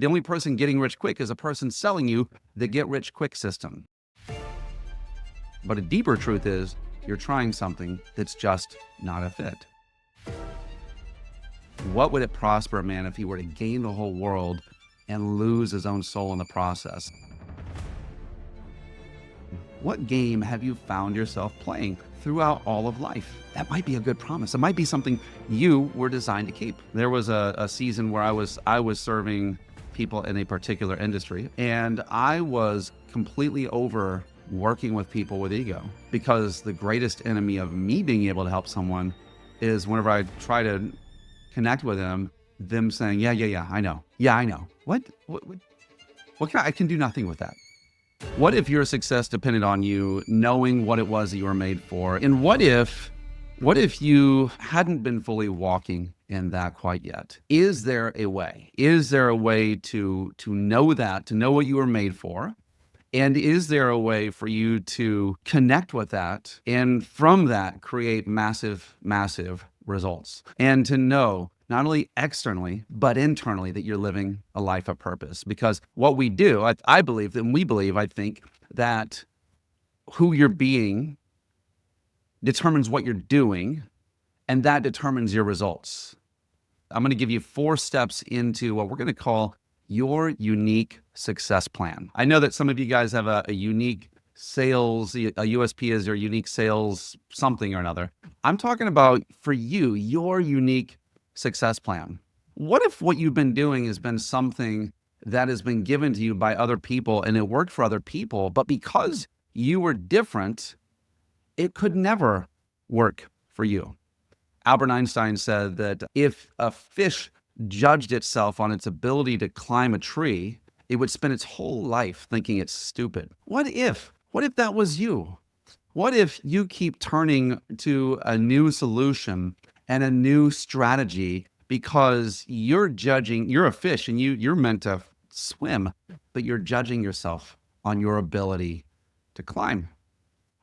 The only person getting rich quick is a person selling you the get rich quick system. But a deeper truth is you're trying something that's just not a fit. What would it prosper a man if he were to gain the whole world and lose his own soul in the process? What game have you found yourself playing throughout all of life? That might be a good promise. It might be something you were designed to keep. There was a season where I was serving people in a particular industry, and I was completely over working with people with ego, because the greatest enemy of me being able to help someone is whenever I try to connect with them saying, yeah, I know. Yeah, I know. What I can do nothing with that. What if your success depended on you knowing what it was that you were made for? And what if you hadn't been fully walking in that quite yet? Is there a way? Is there a way to know that, to know what you were made for? And is there a way for you to connect with that and from that create massive, massive results? And to know not only externally, but internally that you're living a life of purpose. Because what we do, I believe, and we believe, I think, that who you're being determines what you're doing, and that determines your results. I'm going to give you 4 steps into what we're going to call your unique success plan. I know that some of you guys have a unique sales, a USP is your unique sales something or another. I'm talking about for you, your unique success plan. What if what you've been doing has been something that has been given to you by other people and it worked for other people, but because you were different, it could never work for you? Albert Einstein said that if a fish judged itself on its ability to climb a tree, it would spend its whole life thinking it's stupid. What if that was you? What if you keep turning to a new solution and a new strategy because you're a fish and you're meant to swim, but you're judging yourself on your ability to climb?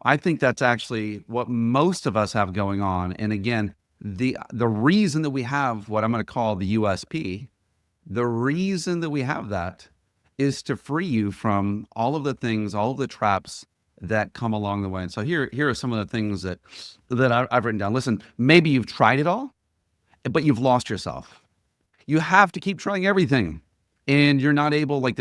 I think that's actually what most of us have going on. And again, the reason that we have what I'm going to call the USP, the reason that we have that is to free you from all of the things, all of the traps that come along the way. And so here are some of the things that I've written down. Listen, maybe you've tried it all, but you've lost yourself. You have to keep trying everything, and you're not able. Like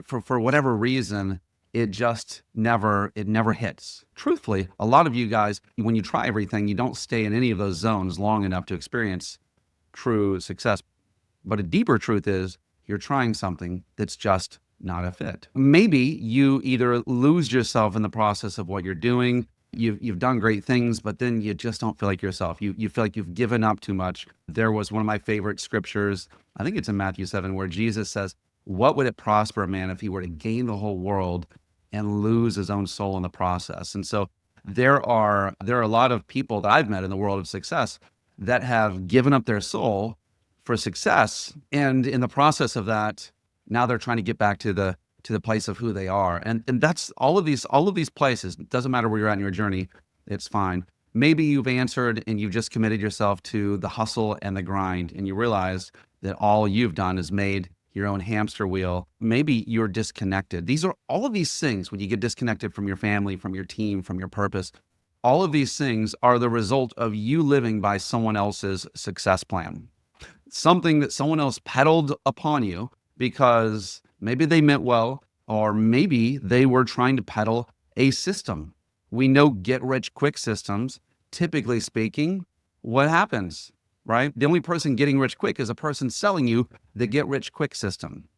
for whatever reason, it just never hits. Truthfully, a lot of you guys, when you try everything, you don't stay in any of those zones long enough to experience true success. But a deeper truth is you're trying something that's just not a fit. Maybe you either lose yourself in the process of what you're doing. You've done great things, but then you just don't feel like yourself. You feel like you've given up too much. There was one of my favorite scriptures, I think it's in Matthew 7, where Jesus says, what would it prosper a man if he were to gain the whole world and lose his own soul in the process? And so there are a lot of people that I've met in the world of success that have given up their soul for success. And in the process of that, now they're trying to get back to the place of who they are. And that's all of these places. It doesn't matter where you're at in your journey. It's fine. Maybe you've answered and you've just committed yourself to the hustle and the grind, and you realize that all you've done is made your own hamster wheel. Maybe you're disconnected. These are all of these things when you get disconnected from your family, from your team, from your purpose. All of these things are the result of you living by someone else's success plan. Something that someone else peddled upon you because maybe they meant well, or maybe they were trying to peddle a system. We know get rich quick systems, typically speaking, what happens, right? The only person getting rich quick is a person selling you the get rich quick system.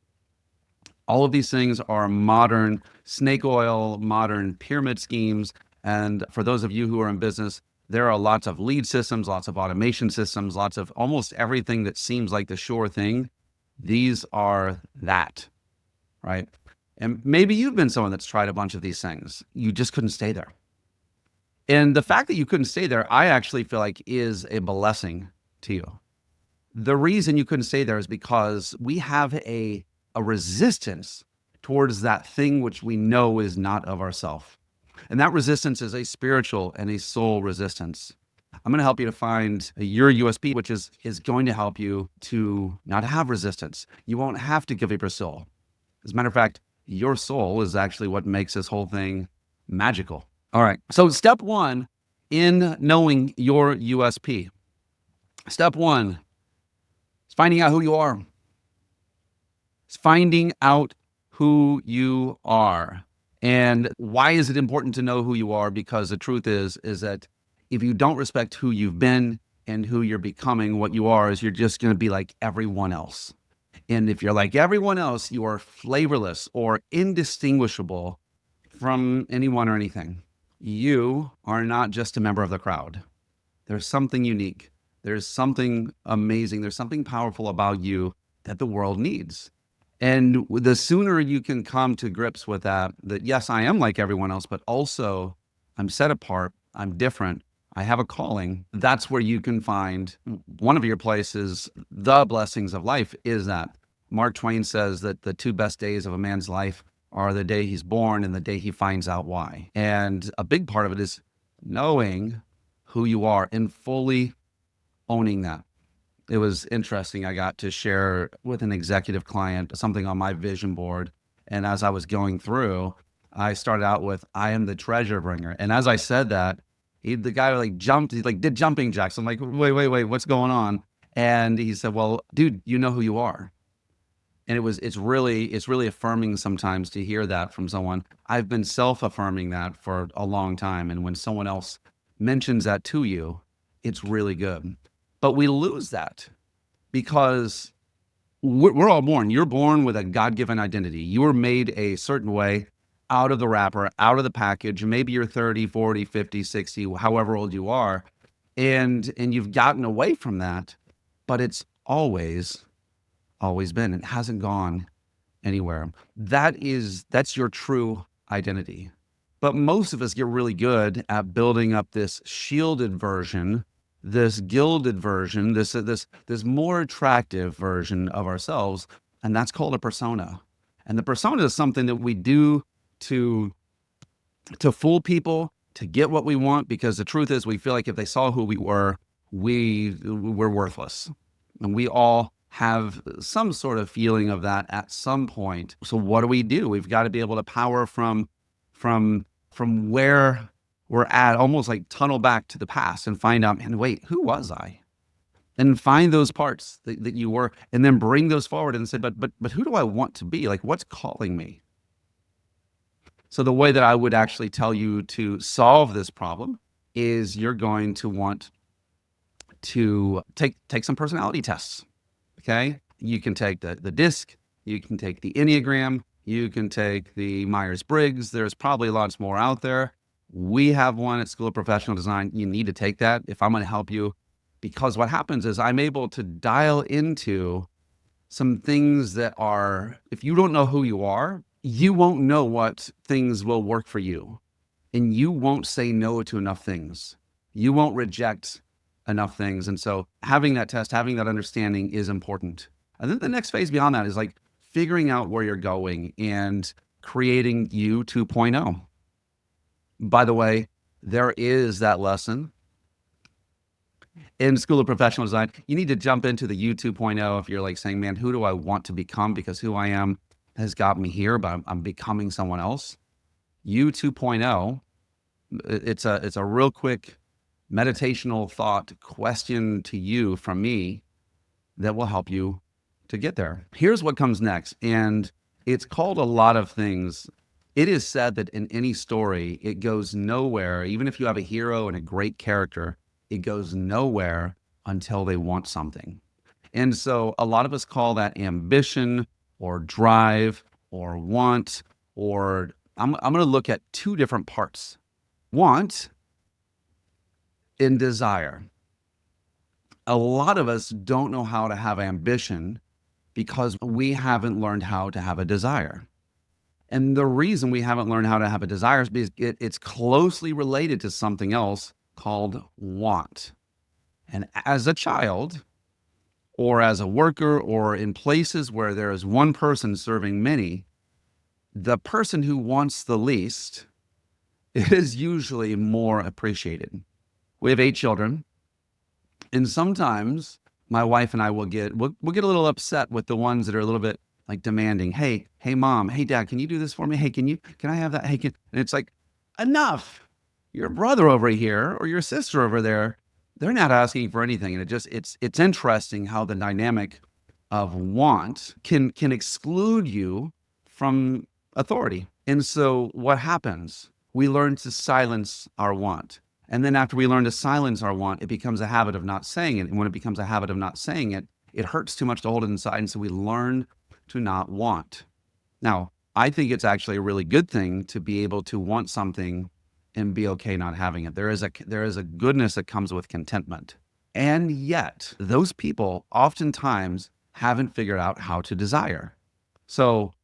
All of these things are modern snake oil, modern pyramid schemes. And for those of you who are in business, there are lots of lead systems, lots of automation systems, lots of almost everything that seems like the sure thing. These are that, right? And maybe you've been someone that's tried a bunch of these things. You just couldn't stay there. And the fact that you couldn't stay there, I actually feel like is a blessing to you. The reason you couldn't stay there is because we have a resistance towards that thing which we know is not of ourself. And that resistance is a spiritual and a soul resistance. I'm going to help you to find your USP, which is going to help you to not have resistance. You won't have to give up your soul. As a matter of fact, your soul is actually what makes this whole thing magical. All right. So step one in knowing your USP. Step one is finding out who you are. It's finding out who you are. And why is it important to know who you are? Because the truth is that if you don't respect who you've been and who you're becoming, what you are is you're just going to be like everyone else. And if you're like everyone else, you are flavorless or indistinguishable from anyone or anything. You are not just a member of the crowd. There's something unique. There's something amazing. There's something powerful about you that the world needs. And the sooner you can come to grips with that yes, I am like everyone else, but also I'm set apart, I'm different, I have a calling, that's where you can find one of your places. The blessings of life is that. Mark Twain says that the two best days of a man's life are the day he's born and the day he finds out why. And a big part of it is knowing who you are and fully owning that. It was interesting. I got to share with an executive client something on my vision board. And as I was going through, I started out with, I am the treasure bringer. And as I said that, the guy like jumped, he like did jumping jacks. I'm like, wait, what's going on? And he said, well, dude, you know who you are. And it's really affirming sometimes to hear that from someone. I've been self-affirming that for a long time. And when someone else mentions that to you, it's really good. But we lose that because we're all born. You're born with a God-given identity. You were made a certain way out of the wrapper, out of the package. Maybe you're 30, 40, 50, 60, however old you are. And you've gotten away from that, but it's always been. It hasn't gone anywhere. That's your true identity. But most of us get really good at building up this shielded version, this gilded version, this more attractive version of ourselves, and that's called a persona. And the persona is something that we do to fool people, to get what we want, because the truth is we feel like if they saw who we were, we're worthless. And we all have some sort of feeling of that at some point. So what do? We've got to be able to power from where we're at, almost like tunnel back to the past and find out, man, wait, who was I? And find those parts that you were, and then bring those forward and say, but who do I want to be? Like, what's calling me? So the way that I would actually tell you to solve this problem is you're going to want to take some personality tests. Okay. You can take the DISC, you can take the Enneagram, you can take the Myers-Briggs. There's probably lots more out there. We have one at School of Professional Design. You need to take that if I'm going to help you, because what happens is I'm able to dial into some things that are, if you don't know who you are, you won't know what things will work for you. And you won't say no to enough things. You won't reject enough things. And so having that test, having that understanding is important. And then the next phase beyond that is like figuring out where you're going and creating you 2.0. By the way, there is that lesson in School of Professional Design. You need to jump into the U 2.0 if you're like saying, man, who do I want to become? Because who I am has got me here, but I'm becoming someone else. U 2.0, it's a real quick meditational thought question to you from me that will help you to get there. Here's what comes next, and it's called a lot of things. It is said that in any story, it goes nowhere. Even if you have a hero and a great character, it goes nowhere until they want something. And so a lot of us call that ambition or drive or want, or I'm going to look at two different parts. Want and desire. A lot of us don't know how to have ambition because we haven't learned how to have a desire. And the reason we haven't learned how to have a desire is because it's closely related to something else called want. And as a child, or as a worker, or in places where there is one person serving many, the person who wants the least is usually more appreciated. We have 8 children. And sometimes my wife and I we'll get a little upset with the ones that are a little bit like demanding. Hey, mom, hey, dad, can you do this for me? Hey, can I have that? And it's like, enough. Your brother over here or your sister over there, they're not asking for anything. And it's interesting how the dynamic of want can exclude you from authority. And so what happens? We learn to silence our want. And then after we learn to silence our want, it becomes a habit of not saying it. And when it becomes a habit of not saying it, it hurts too much to hold it inside. And so we learn to not want. Now, I think it's actually a really good thing to be able to want something and be okay not having it. There is a goodness that comes with contentment. And yet, those people oftentimes haven't figured out how to desire. So,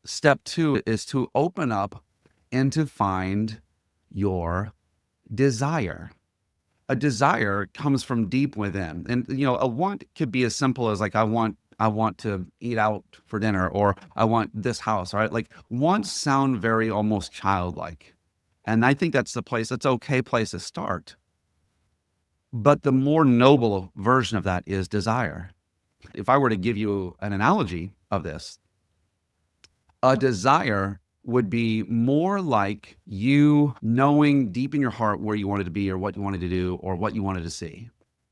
step 2 is to open up and to find your desire. A desire comes from deep within. And a want could be as simple as like I want to eat out for dinner, or I want this house, right? Like wants sound very almost childlike. And I think that's okay place to start. But the more noble version of that is desire. If I were to give you an analogy of this, a desire would be more like you knowing deep in your heart where you wanted to be or what you wanted to do or what you wanted to see.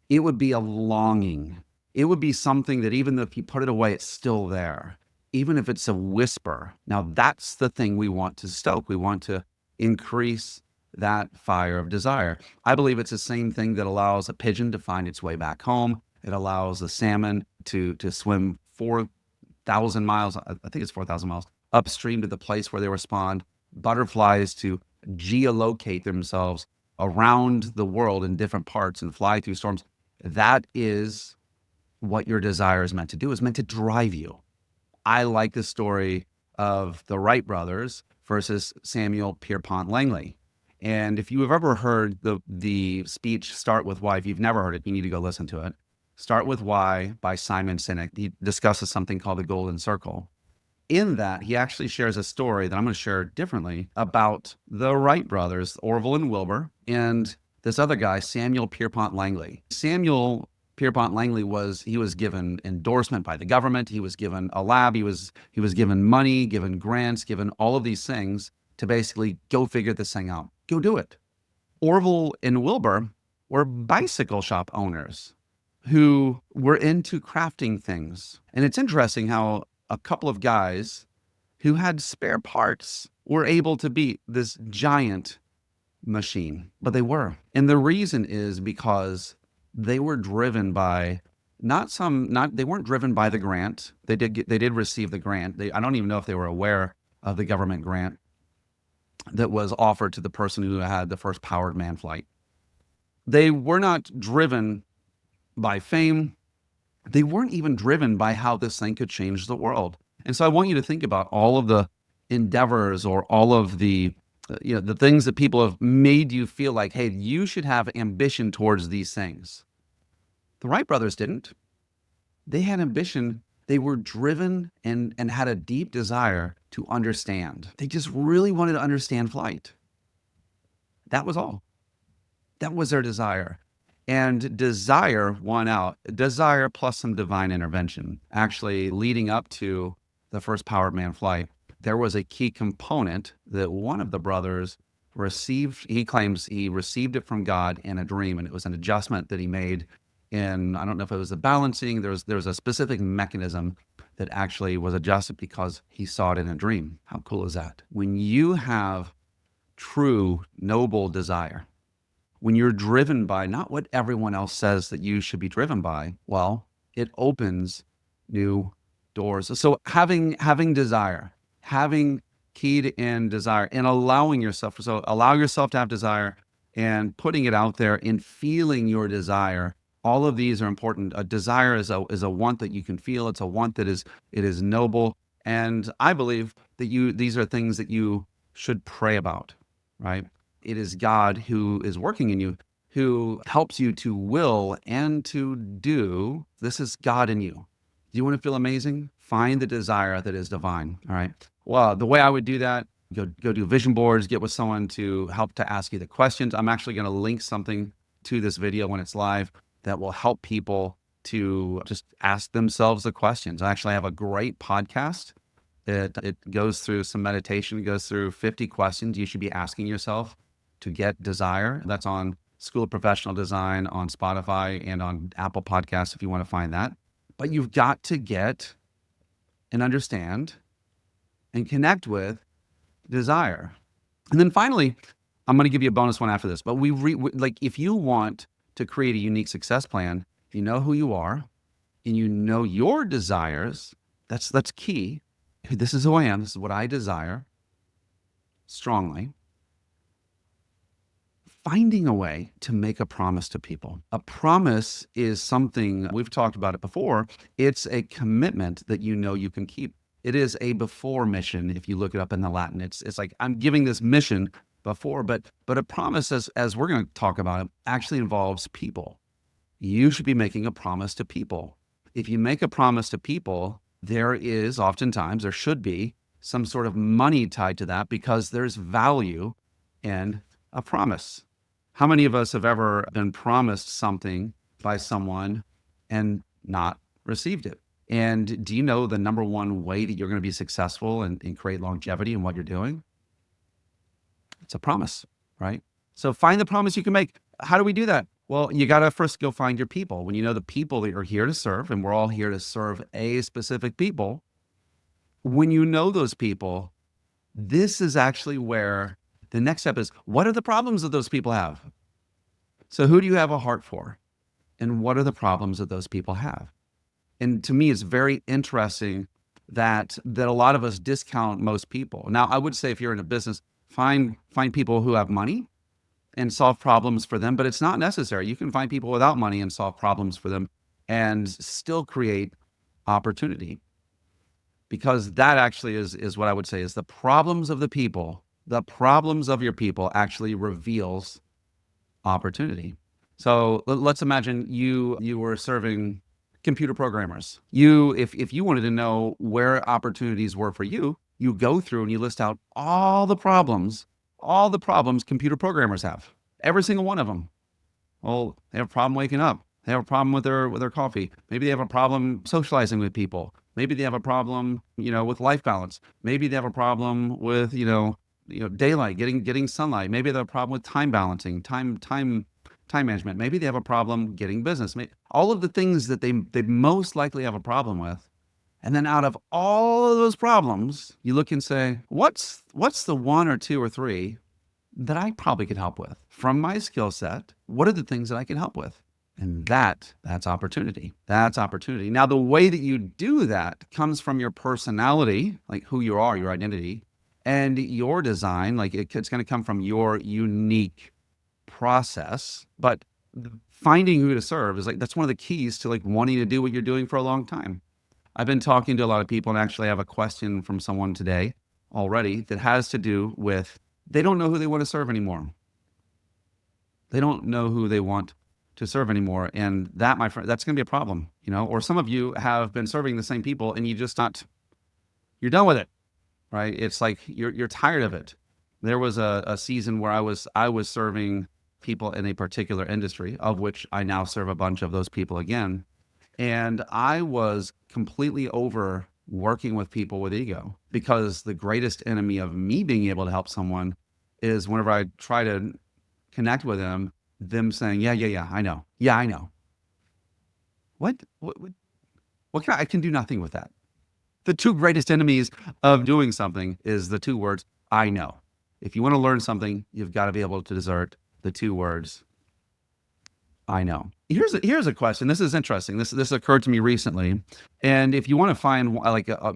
It would be a longing. It would be something that even if you put it away, it's still there, even if it's a whisper. Now, that's the thing we want to stoke. We want to increase that fire of desire. I believe it's the same thing that allows a pigeon to find its way back home. It allows a salmon to swim 4,000 miles, I think it's 4,000 miles, upstream to the place where they were spawned, butterflies to geolocate themselves around the world in different parts and fly through storms. That is what your desire is meant to do, is meant to drive you. I like the story of the Wright brothers versus Samuel Pierpont Langley. And if you have ever heard the speech, Start With Why, if you've never heard it, you need to go listen to it. Start With Why by Simon Sinek. He discusses something called the Golden Circle. In that, he actually shares a story that I'm going to share differently about the Wright brothers, Orville and Wilbur, and this other guy, Samuel Pierpont Langley. Samuel Pierpont Langley was given endorsement by the government. He was given a lab. He was given money, given grants, given all of these things to basically go figure this thing out. Go do it. Orville and Wilbur were bicycle shop owners who were into crafting things. And it's interesting how a couple of guys who had spare parts were able to beat this giant machine, but they were. And the reason is because they were driven by they weren't driven by the grant. They did receive the grant. I don't even know if they were aware of the government grant that was offered to the person who had the first powered man flight. They were not driven by fame. They weren't even driven by how this thing could change the world. And so I want you to think about all of the endeavors or all of the things that people have made you feel like, hey, you should have ambition towards these things. The Wright brothers didn't. They had ambition. They were driven and had a deep desire to understand. They just really wanted to understand flight. That was all. That was their desire. And desire won out. Desire plus some divine intervention. Actually, leading up to the first powered man flight, there was a key component that one of the brothers received. He claims he received it from God in a dream, and it was an adjustment that he made in, I don't know if it was the balancing. There was a specific mechanism that actually was adjusted because he saw it in a dream. How cool is that? When you have true noble desire, when you're driven by not what everyone else says that you should be driven by, well, it opens new doors. So having desire, having keyed in desire, and allow yourself to have desire and putting it out there and feeling your desire. All of these are important. A desire is a want that you can feel. It's a want that is noble. And I believe that these are things that you should pray about, right? It is God who is working in you, who helps you to will and to do. This is God in you. Do you want to feel amazing? Find the desire that is divine. All right. Well, the way I would do that, go do vision boards, get with someone to help to ask you the questions. I'm actually going to link something to this video when it's live that will help people to just ask themselves the questions. I actually have a great podcast. It goes through some meditation. It goes through 50 questions you should be asking yourself to get desire. That's on School of Professional Design on Spotify and on Apple Podcasts if you want to find that. But you've got to get and understand and connect with desire. And then finally, I'm going to give you a bonus one after this. But like if you want to create a unique success plan, you know who you are and you know your desires. That's key. This is who I am. This is what I desire strongly. Finding a way to make a promise to people. A promise is something, we've talked about it before. It's a commitment that you know you can keep. It is a before mission. If you look it up in the Latin, it's like I'm giving this mission before, but a promise, as we're going to talk about it, actually involves people. You should be making a promise to people. If you make a promise to people, there should be some sort of money tied to that because there's value in a promise. How many of us have ever been promised something by someone and not received it? And do you know the number one way that you're going to be successful and create longevity in what you're doing? It's a promise, right? So find the promise you can make. How do we do that? Well, you got to first go find your people. When you know the people that you're here to serve, and we're all here to serve a specific people, when you know those people, this is actually where the next step is, what are the problems that those people have? So who do you have a heart for? And what are the problems that those people have? And to me, it's very interesting that a lot of us discount most people. Now, I would say if you're in a business, find people who have money and solve problems for them, but it's not necessary. You can find people without money and solve problems for them and still create opportunity. Because that actually is what I would say is the problems of the people, the problems of your people actually reveals opportunity. So let's imagine you were serving computer programmers. If you wanted to know where opportunities were for you, you go through and you list out all the problems computer programmers have. Every single one of them. Well, they have a problem waking up. They have a problem with their coffee. Maybe they have a problem socializing with people. Maybe they have a problem, with life balance. Maybe they have a problem with, daylight, getting sunlight. Maybe they have a problem with time balancing, time management. Maybe they have a problem getting business. All of the things that they most likely have a problem with. And then out of all of those problems, you look and say, what's the one or two or three that I probably could help with? From my skill set, what are the things that I can help with? And that's opportunity. That's opportunity. Now, the way that you do that comes from your personality, like who you are, your identity, and your design. Like it's going to come from your unique process. But finding who to serve is that's one of the keys to wanting to do what you're doing for a long time. I've been talking to a lot of people and actually have a question from someone today already that has to do with they don't know who they want to serve anymore. They don't know who they want to serve anymore. And that, my friend, that's going to be a problem, or some of you have been serving the same people and you're done with it, right? It's like you're tired of it. There was a season where I was serving people in a particular industry, of which I now serve a bunch of those people again. And I was completely over working with people with ego, because the greatest enemy of me being able to help someone is whenever I try to connect with them saying, yeah, I know. Yeah, I know. What I can do nothing with that. The two greatest enemies of doing something is the two words, I know. If you want to learn something, you've got to be able to desert the two words, I know. Here's a question. This is interesting. This occurred to me recently. And if you want to find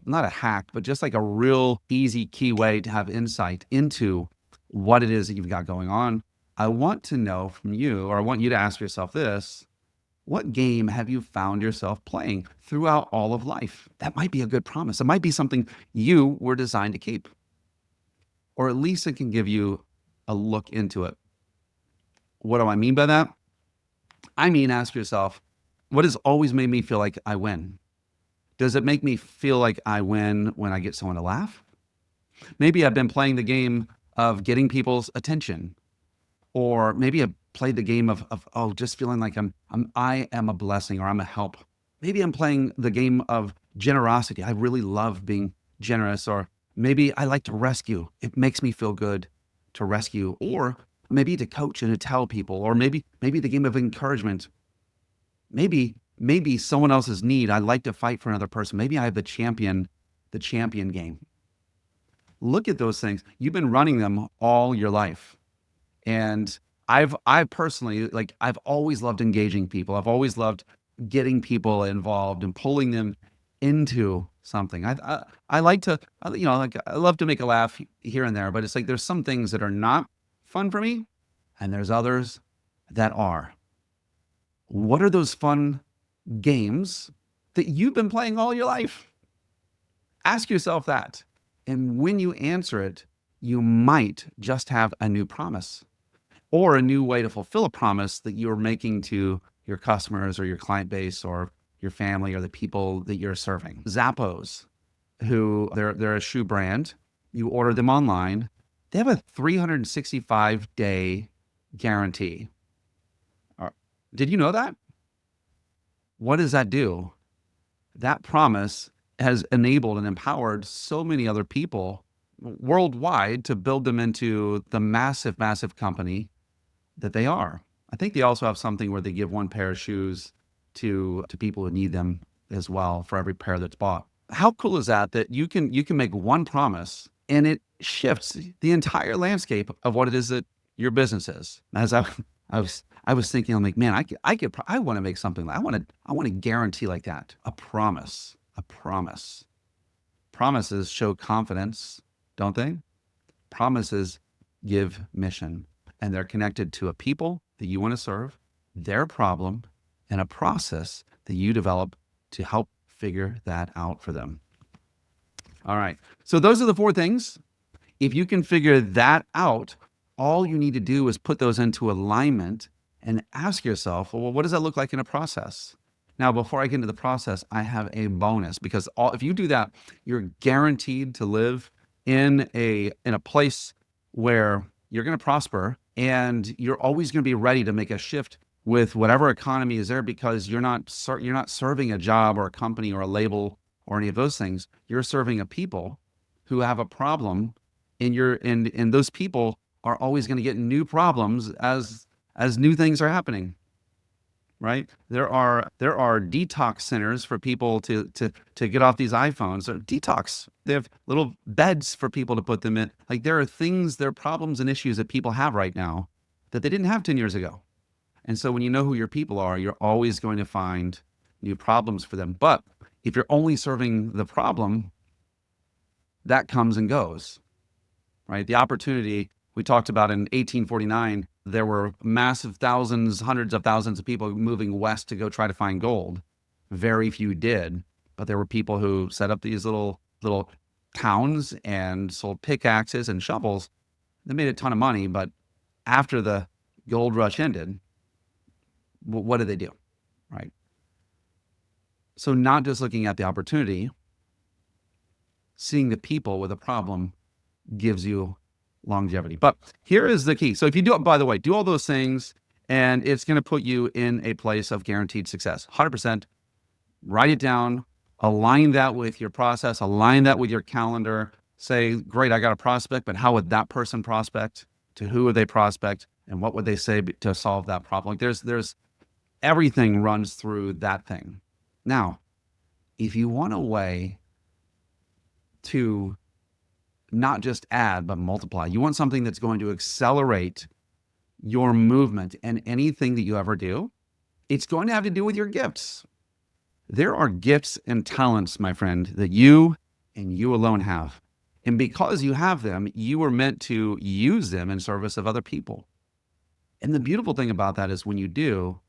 not a hack, but just a real easy key way to have insight into what it is that you've got going on, I want to know from you, or I want you to ask yourself this: what game have you found yourself playing throughout all of life? That might be a good promise. It might be something you were designed to keep. Or at least it can give you a look into it. What do I mean by that? I mean, ask yourself, what has always made me feel like I win? Does it make me feel like I win when I get someone to laugh? Maybe I've been playing the game of getting people's attention. Or maybe played the game of just feeling like I am a blessing or I'm a help. Maybe I'm playing the game of generosity. I really love being generous. Or maybe I like to rescue. It makes me feel good to rescue. Or maybe to coach and to tell people. Or maybe the game of encouragement. Maybe someone else's need. I like to fight for another person. Maybe I have the champion game. Look at those things. You've been running them all your life. And I personally, like, I've always loved engaging people. I've always loved getting people involved and pulling them into something. I like to, like, I love to make a laugh here and there, but it's like there's some things that are not fun for me, and there's others that are. What are those fun games that you've been playing all your life? Ask yourself that. And when you answer it, you might just have a new promise or a new way to fulfill a promise that you're making to your customers or your client base or your family or the people that you're serving. Zappos, who they're a shoe brand. You order them online. They have a 365-day guarantee. Did you know that? What does that do? That promise has enabled and empowered so many other people worldwide to build them into the massive, massive company that they are. I think they also have something where they give one pair of shoes to people who need them as well for every pair that's bought. How cool is that you can make one promise and it shifts the entire landscape of what it is that your business is. As I was thinking, I'm like, man, I want to make something like, I want to guarantee like that. A promise. Promises show confidence, don't they? Promises give mission, and they're connected to a people that you want to serve, their problem, and a process that you develop to help figure that out for them. All right. So those are the 4 things. If you can figure that out, all you need to do is put those into alignment and ask yourself, well, what does that look like in a process? Now, before I get into the process, I have a bonus, because if you do that, you're guaranteed to live in a place where you're going to prosper, and you're always going to be ready to make a shift with whatever economy is there, because you're not serving a job or a company or a label or any of those things. You're serving a people who have a problem, and those people are always going to get new problems as new things are happening. Right? There are detox centers for people to get off these iPhones. Or detox. They have little beds for people to put them in. Like, there are problems and issues that people have right now that they didn't have 10 years ago. And so when you know who your people are, you're always going to find new problems for them. But if you're only serving the problem, that comes and goes. Right? The opportunity we talked about in 1849, there were massive thousands, hundreds of thousands of people moving west to go try to find gold. Very few did, but there were people who set up these little towns and sold pickaxes and shovels. They made a ton of money, but after the gold rush ended, what did they do? Right? So not just looking at the opportunity, seeing the people with a problem gives you longevity. But here is the key. So if you do it, by the way, do all those things, and it's going to put you in a place of guaranteed success. 100%. Write it down, align that with your process, align that with your calendar. Say, great, I got a prospect, but how would that person prospect? To who would they prospect? And what would they say to solve that problem? Like, there's everything runs through that thing. Now, if you want a way to not just add, but multiply, you want something that's going to accelerate your movement in anything that you ever do, it's going to have to do with your gifts. There are gifts and talents, my friend, that you and you alone have. And because you have them, you were meant to use them in service of other people. And the beautiful thing about that is when you do,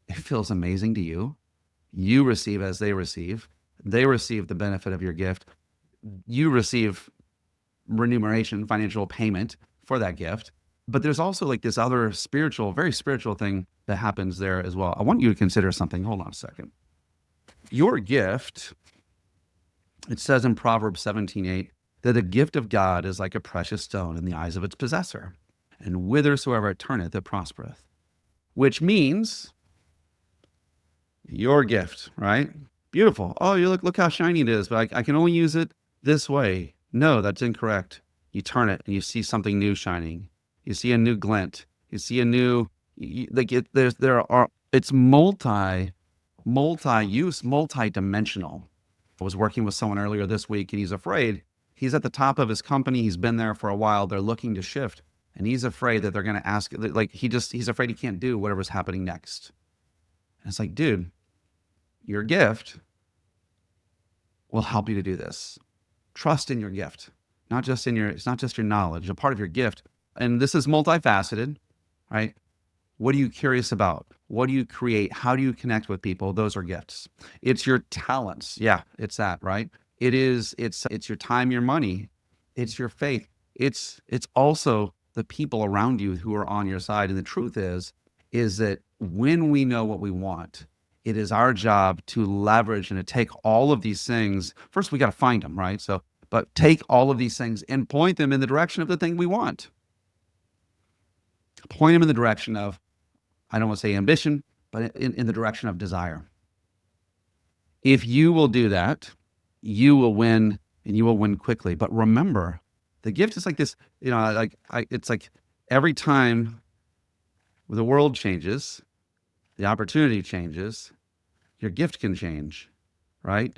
it feels amazing to you. You receive as they receive. They receive the benefit of your gift. You receive remuneration, financial payment for that gift. But there's also like this other very spiritual thing that happens there as well. I want you to consider something. Hold on a second. Your gift, it says in Proverbs 17:8, that the gift of God is like a precious stone in the eyes of its possessor, and whithersoever it turneth, it prospereth. which means your gift, right? Beautiful. Oh, you look how shiny it is, but I can only use it this way. No, that's incorrect. You turn it and you see something new shining. You see a new glint. You see a new, like it's multi-use, multi-dimensional. I was working with someone earlier this week and he's afraid. He's at the top of his company. He's been there for a while. They're looking to shift and he's afraid that they're going to ask, like he's afraid he can't do whatever's happening next. And it's like, dude, your gift will help you to do this. Trust in your gift, it's not just your knowledge, a part of your gift. And this is multifaceted, right? What are you curious about? What do you create? How do you connect with people? Those are gifts. It's your talents. Yeah, it's that, right? It's your time, your money. It's your faith. It's also the people around you who are on your side. And the truth is that when we know what we want, it is our job to leverage and to take all of these things. First, we got to find them, right? But take all of these things and point them in the direction of the thing we want. Point them in the direction of, I don't want to say ambition, but in the direction of desire. If you will do that, you will win and you will win quickly. But remember, the gift is like this, it's like every time the world changes, the opportunity changes, your gift can change, right?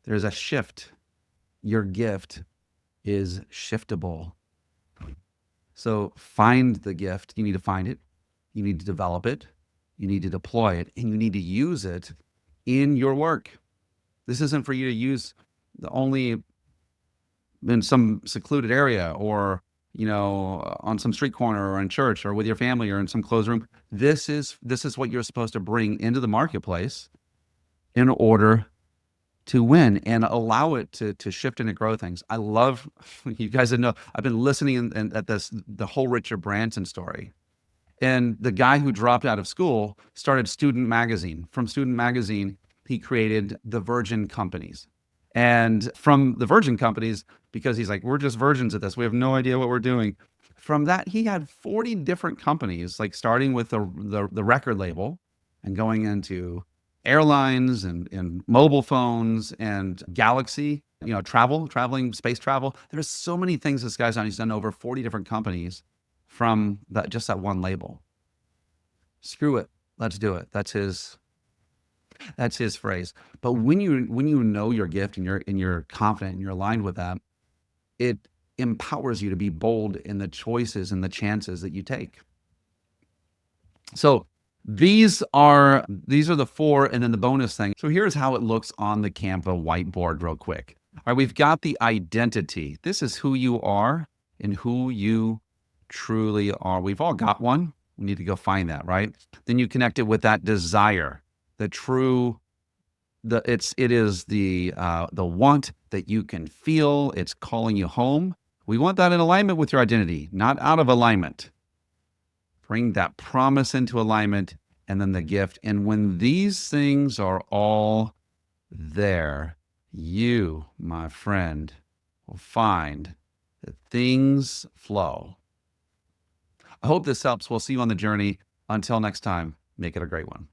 There's a shift. Your gift is shiftable. So find the gift. You need to find it. You need to develop it. You need to deploy it, and you need to use it in your work. This isn't for you to use only in some secluded area or, on some street corner or in church or with your family or in some closed room. This is what you're supposed to bring into the marketplace in order to win and allow it to shift and to grow things. I love, you guys know, I've been listening at the whole Richard Branson story. And the guy who dropped out of school started Student Magazine. From Student Magazine, he created the Virgin Companies. And from the Virgin Companies, because he's like, we're just virgins at this, we have no idea what we're doing. From that, he had 40 different companies, like starting with the record label and going into airlines and mobile phones and galaxy, traveling, space travel. There's so many things this guy's done. He's done over 40 different companies from that one label. Screw it. Let's do it. That's his phrase. But when you know your gift and you're confident and you're aligned with that, it empowers you to be bold in the choices and the chances that you take. So these are the four, and then the bonus thing. So here's how it looks on the Canva whiteboard real quick. All right, we've got the identity. This is who you are and who you truly are. We've all got one. We need to go find that, right? Then you connect it with that desire, it is the want that you can feel. It's calling you home. We want that in alignment with your identity, not out of alignment. Bring that promise into alignment, and then the gift. And when these things are all there, you, my friend, will find that things flow. I hope this helps. We'll see you on the journey. Until next time, make it a great one.